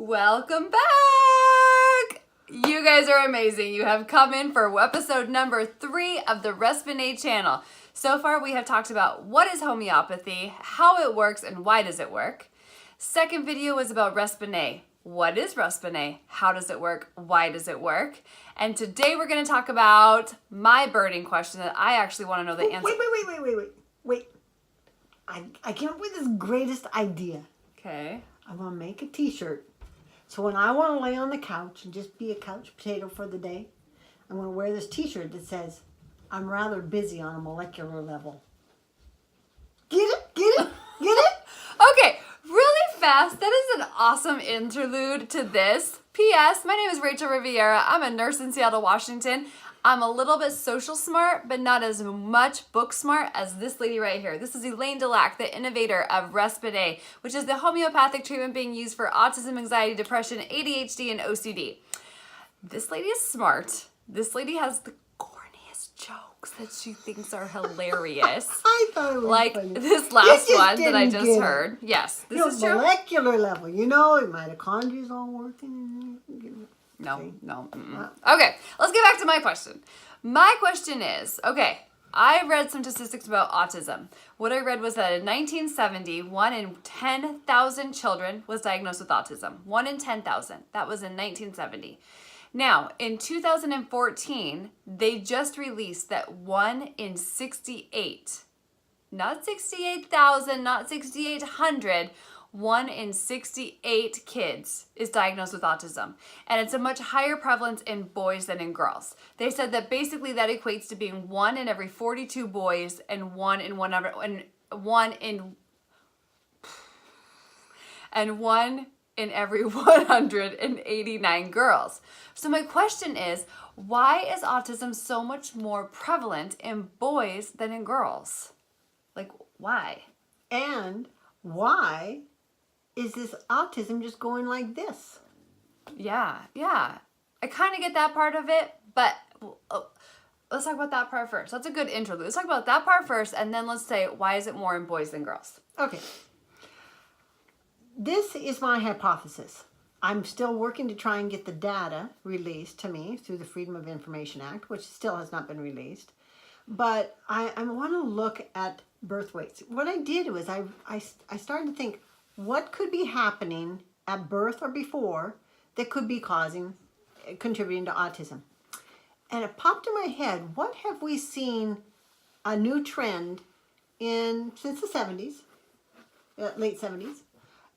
Welcome back! You guys are amazing. You have come in for episode number 3 of the Respen-A channel. So far we have talked about what is homeopathy, how it works, and why does it work. Second video was about Respen-A. What is Respen-A? How does it work? Why does it work? And today we're going to talk about my burning question that I actually want to know the answer. Wait. I came up with this greatest idea. Okay. I want to make a t-shirt. So when I want to lay on the couch and just be a couch potato for the day, I'm going to wear this t-shirt that says, I'm rather busy on a molecular level. Get it? Get it? Get it? Okay, really fast. That is an awesome interlude to this. P.S. My name is Rachel Riviera. I'm a nurse in Seattle, Washington. I'm a little bit social smart, but not as much book smart as this lady right here. This is Elaine Delac, the innovator of Respen-A, which is the homeopathic treatment being used for autism, anxiety, depression, ADHD, and OCD. This lady is smart. This lady has the corniest jokes that she thinks are hilarious. I thought it was like funny. this last one that didn't I just get heard. it. Yes, this is true. Molecular level. You know, mitochondria's all working. No. Wow. Okay, let's get back to my question. My question is, okay, I read some statistics about autism. What I read was that in 1970, 1 in 10,000 children was diagnosed with autism. 1 in 10,000. That was in 1970. Now, in 2014, they just released that 1 in 68, not 68,000, not 6,800, 1 in 68 kids is diagnosed with autism. And it's a much higher prevalence in boys than in girls. They said that basically that equates to being 1 in every 42 boys and 1 in every 189 girls. So my question is, why is autism so much more prevalent in boys than in girls? Like, why? And why is this autism just going like this? Yeah. I kind of get that part of it, but let's talk about that part first. That's a good interlude. Let's talk about that part first, and then let's say, why is it more in boys than girls? Okay. This is my hypothesis. I'm still working to try and get the data released to me through the Freedom of Information Act, which still has not been released. But I want to look at birth weights. What I did was I started to think, what could be happening at birth or before that could be contributing to autism? And it popped in my head, what have we seen a new trend since the 70s, late 70s,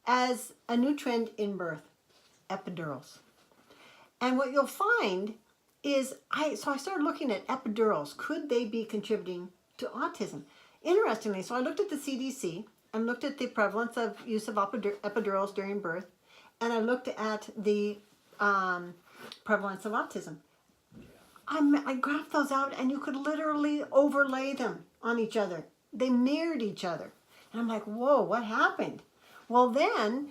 as a new trend in birth? Epidurals. And what you'll find is, I started looking at epidurals. Could they be contributing to autism? Interestingly, so I looked at the CDC and looked at the prevalence of use of epidurals during birth, and I looked at the prevalence of autism. I graphed those out, and you could literally overlay them on each other. They mirrored each other. And I'm like, whoa, what happened? Well then,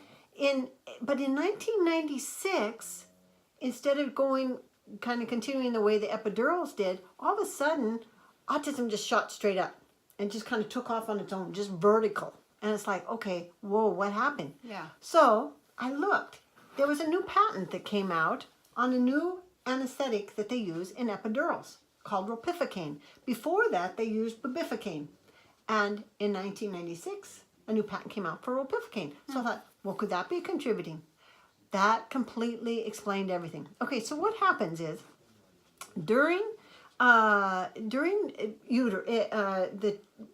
but in 1996, instead of kind of continuing the way the epidurals did, all of a sudden, autism just shot straight up and just kind of took off on its own, just vertical. And it's like, okay, whoa, what happened? Yeah. So I looked. There was a new patent that came out on a new anesthetic that they use in epidurals called ropivacaine. Before that, they used bupivacaine. And in 1996, a new patent came out for ropivacaine. So I thought, well, could that be contributing? That completely explained everything. Okay, so what happens is during the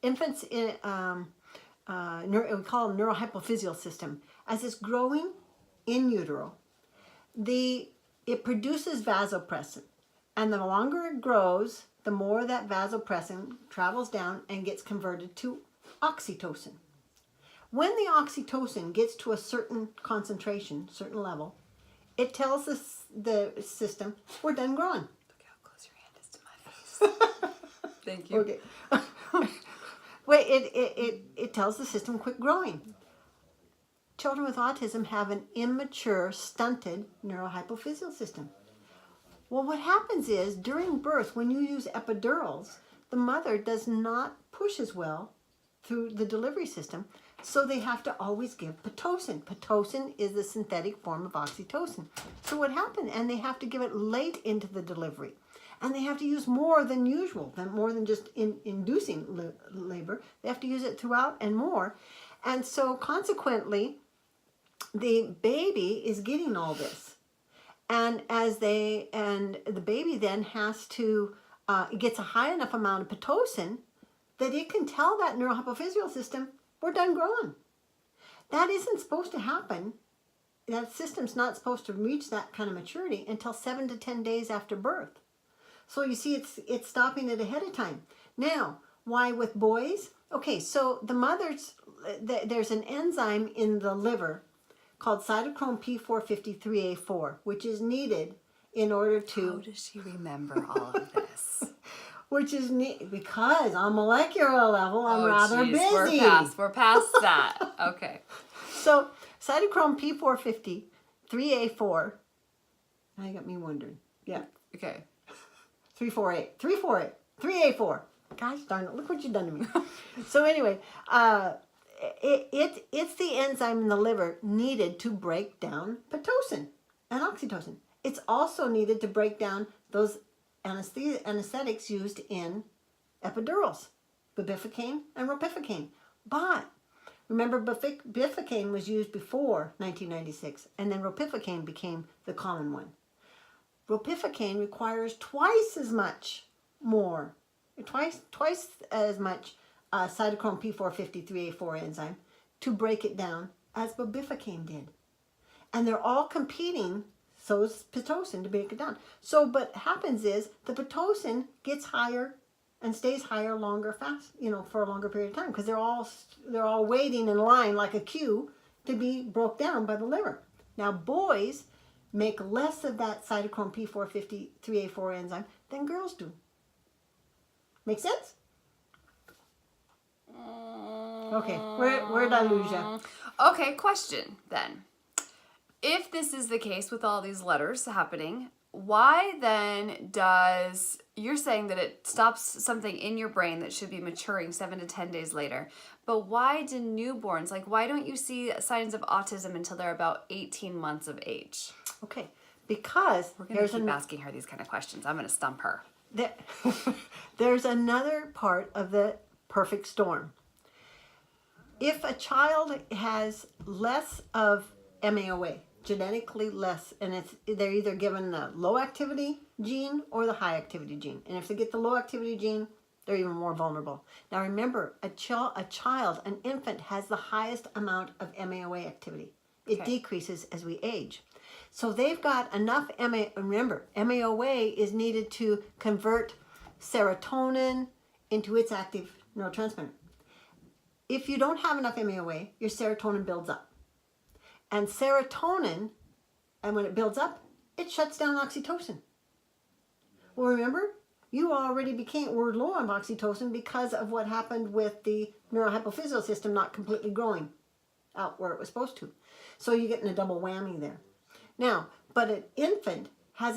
infant's we call it neurohypophyseal system, as it's growing in utero, it produces vasopressin, and the longer it grows, the more that vasopressin travels down and gets converted to oxytocin. When the oxytocin gets to a certain concentration, certain level, it tells the system, we're done growing. Look how close your hand is to my face. Thank you. Okay. Wait, it tells the system, quit growing. Children with autism have an immature, stunted neurohypophyseal system. Well, what happens is, during birth, when you use epidurals, the mother does not push as well through the delivery system. So they have to always give Pitocin. Pitocin is the synthetic form of oxytocin. So what happened? And they have to give it late into the delivery. And they have to use more than usual, more than just inducing labor. They have to use it throughout and more. And so consequently, the baby is getting all this. And the baby then has to, it gets a high enough amount of Pitocin that it can tell that neurohypophyseal system, we're done growing. That isn't supposed to happen. That system's not supposed to reach that kind of maturity until 7 to 10 days after birth. So you see, it's stopping it ahead of time. Now, why with boys? Okay, so the mothers, there's an enzyme in the liver called cytochrome P450-3A4, which is needed in order to... How does she remember all of this? Which is because on molecular level, I'm rather busy. We're past that. Okay. So cytochrome P450-3A4, I got me wondering. Yeah. Okay. 3A4. Gosh darn it, look what you've done to me. So anyway, it's the enzyme in the liver needed to break down Pitocin and oxytocin. It's also needed to break down those anesthetics used in epidurals, bupivacaine and ropivacaine. But remember, bupivacaine was used before 1996, and then ropivacaine became the common one. Ropivacaine requires twice as much cytochrome P450-3A4 enzyme to break it down as bupivacaine did. And they're all competing, so is Pitocin, to break it down. So what happens is the Pitocin gets higher and stays higher for a longer period of time, because they're all waiting in line like a queue to be broke down by the liver. Now boys make less of that cytochrome P450-3A4 enzyme than girls do. Make sense? Okay, where did I lose you? Okay, question then. If this is the case with all these letters happening, why then you're saying that it stops something in your brain that should be maturing 7 to 10 days later, but why do newborns, why don't you see signs of autism until they're about 18 months of age? Okay, because we're going to keep asking her these kind of questions. I'm going to stump her. There's another part of the perfect storm. If a child has less of MAOA, genetically less, and they're either given the low activity gene or the high activity gene. And if they get the low activity gene, they're even more vulnerable. Now remember, an infant has the highest amount of MAOA activity. It decreases as we age. So they've got enough remember, MAOA is needed to convert serotonin into its active neurotransmitter. If you don't have enough MAOA, your serotonin builds up. And serotonin, and when it builds up, it shuts down oxytocin. Well, remember, you already were low on oxytocin because of what happened with the neurohypophyseal system not completely growing out where it was supposed to. So you're getting a double whammy there. Now, but an infant has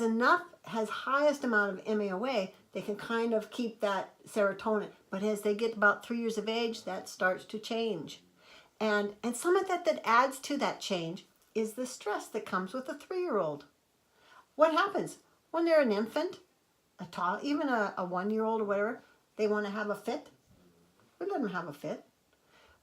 highest amount of MAOA, they can kind of keep that serotonin. But as they get about 3 years of age, that starts to change. And some of that adds to that change is the stress that comes with a 3-year-old. What happens when they're an infant, even a 1-year-old or whatever, they want to have a fit? We let them have a fit.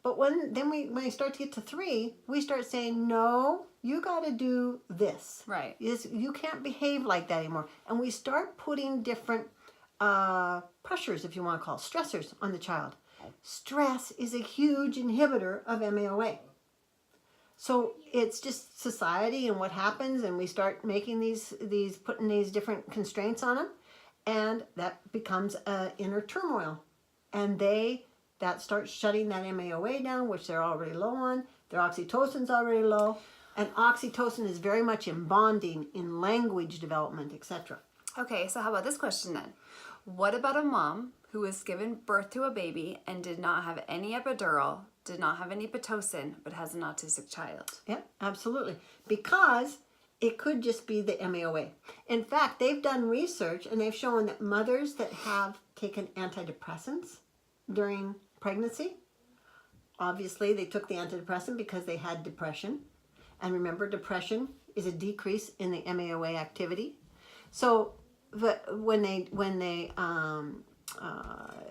But when they start to get to 3, we start saying, no, you got to do this. Right. You can't behave like that anymore. And we start putting different pressures, if you want to call it, stressors on the child. Stress is a huge inhibitor of MAOA. So it's just society and what happens, and we start making putting these different constraints on them, and that becomes inner turmoil. And that starts shutting that MAOA down, which they're already low on. Their oxytocin's already low. And oxytocin is very much in bonding, in language development, etc. Okay, so how about this question then? What about a mom who was given birth to a baby and did not have any epidural, did not have any Pitocin, but has an autistic child? Yeah, absolutely. Because it could just be the MAOA. In fact, they've done research and they've shown that mothers that have taken antidepressants during pregnancy obviously they took the antidepressant because they had depression. And remember, depression is a decrease in the MAOA activity. So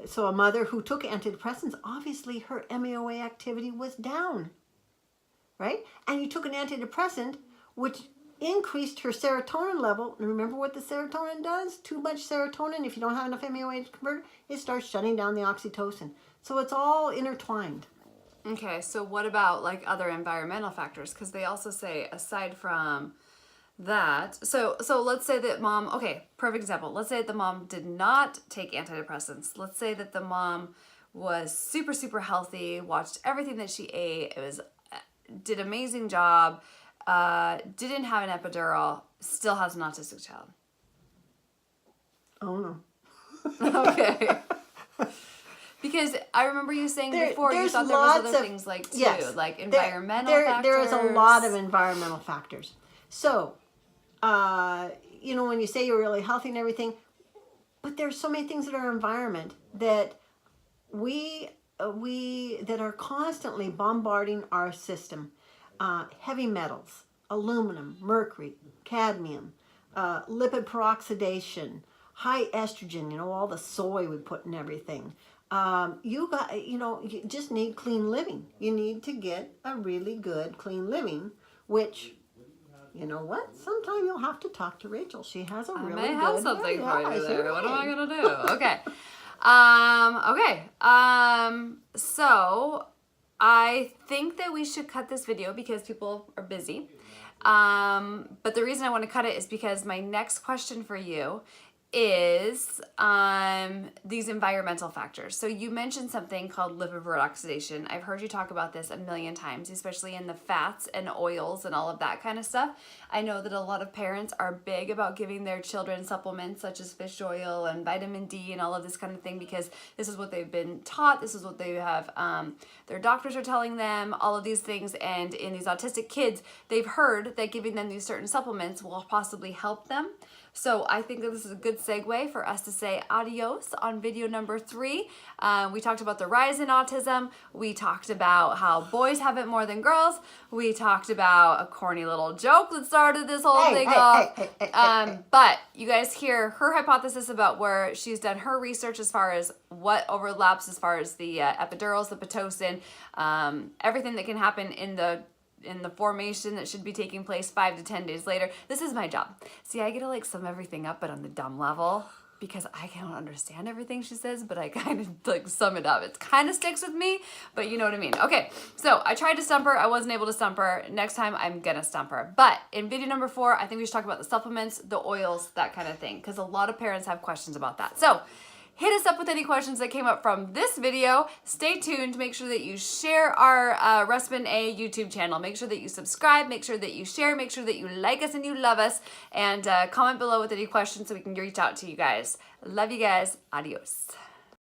so a mother who took antidepressants, obviously her MAOA activity was down, right? And you took an antidepressant, which increased her serotonin level. And remember what the serotonin does? Too much serotonin, if you don't have enough MAOA to convert, it starts shutting down the oxytocin. So it's all intertwined. Okay, so what about like other environmental factors? Because they also say aside from that, so let's say that mom, okay, perfect example. Let's say that the mom did not take antidepressants. Let's say that the mom was super, super healthy, watched everything that she ate, did amazing job, didn't have an epidural, still has an autistic child. Oh no. Okay. Because I remember you saying before you thought there was other things like too, like environmental factors. There is a lot of environmental factors. So, when you say you're really healthy and everything, but there's so many things in our environment that we that are constantly bombarding our system. Heavy metals, aluminum, mercury, cadmium, lipid peroxidation, high estrogen, all the soy we put in everything. You just need clean living. You need to get a really good clean living, which, you know what? Sometime you'll have to talk to Rachel. She has a really good... I may have something for you there. What am I going to do? Okay. So I think that we should cut this video because people are busy. But the reason I want to cut it is because my next question for you is these environmental factors. So you mentioned something called lipid peroxidation. I've heard you talk about this a million times, especially in the fats and oils and all of that kind of stuff. I know that a lot of parents are big about giving their children supplements such as fish oil and vitamin D and all of this kind of thing because this is what they've been taught. This is what they have, their doctors are telling them, all of these things. And in these autistic kids, they've heard that giving them these certain supplements will possibly help them. So I think that this is a good segue for us to say adios on video number 3. We talked about the rise in autism. We talked about how boys have it more than girls. We talked about a corny little joke that started this whole thing off. But you guys hear her hypothesis about where she's done her research as far as what overlaps as far as the epidurals, the Pitocin, everything that can happen in the formation that should be taking place 5 to 10 days later. This is my job. See, I get to sum everything up, but on the dumb level, because I can't understand everything she says, but I kind of sum it up. It kind of sticks with me, but you know what I mean. Okay, so I tried to stump her. I wasn't able to stump her. Next time, I'm gonna stump her. But in video number 4, I think we should talk about the supplements, the oils, that kind of thing, because a lot of parents have questions about that. So hit us up with any questions that came up from this video. Stay tuned. Make sure that you share our Respen-A YouTube channel. Make sure that you subscribe. Make sure that you share. Make sure that you like us and you love us. And comment below with any questions so we can reach out to you guys. Love you guys. Adios.